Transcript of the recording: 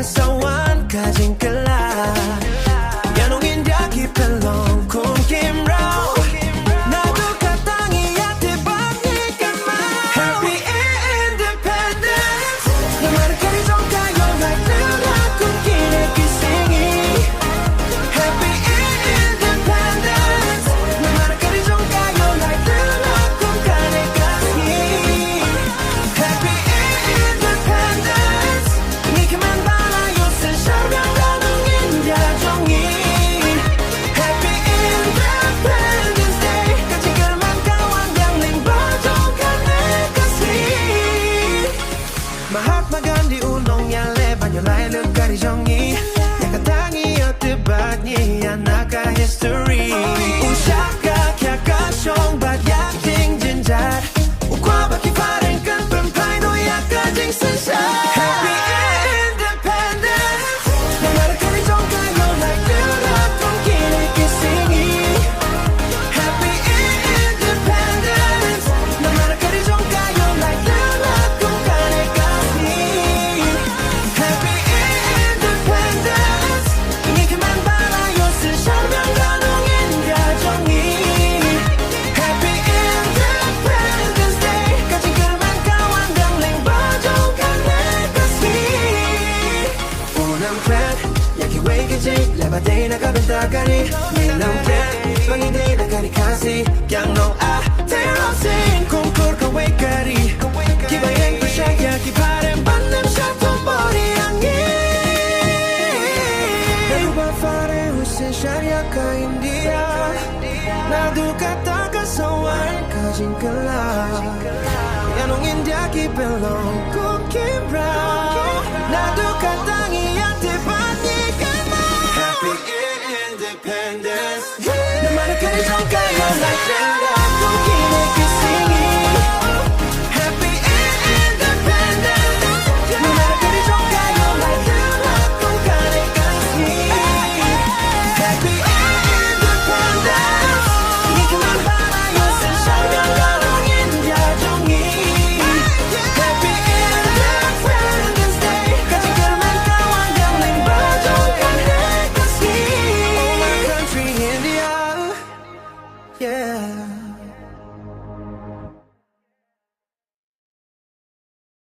kasawan kajing kala yanungin daki pelong kum kim rao nadu katangi ate bani kama happy independence no matter kari zong kayo like nila kum kine kisingi happy independence no matter kari zong kayo like nila kum kane kasi happy independence ni kaman balayo sa syargang ganungin jajongin happy independence day kajigal man kawan yang ling bajongkan kasi Mahatma Gandhi unong nyale banyolay lugari jongi yakatangi otebat ni anaka history usyaka kya kasyong bat yaking jinjat ukwa baki pareng kan pempai no yakajing sunshine happy independence no matter kari zong kayo like nila kung kini kisingi happy independence no matter kari zong kayo like nila kung kane kasi happy independence ini kaman balayo sa syargang ganungin jajongin happy independence day kajigal man kawan yang ling bajongkan kasi unang plan yaki way kajing lebatay na kabintakari ninang plan panginday na kari kasi kyang nong terosin kungkur kaway kari kibayeng ko siya yaki parem panem siya tumbori angin Naruba fare husin syarya ka India Nadu kata kasawan kajing kala yanong India ki pelong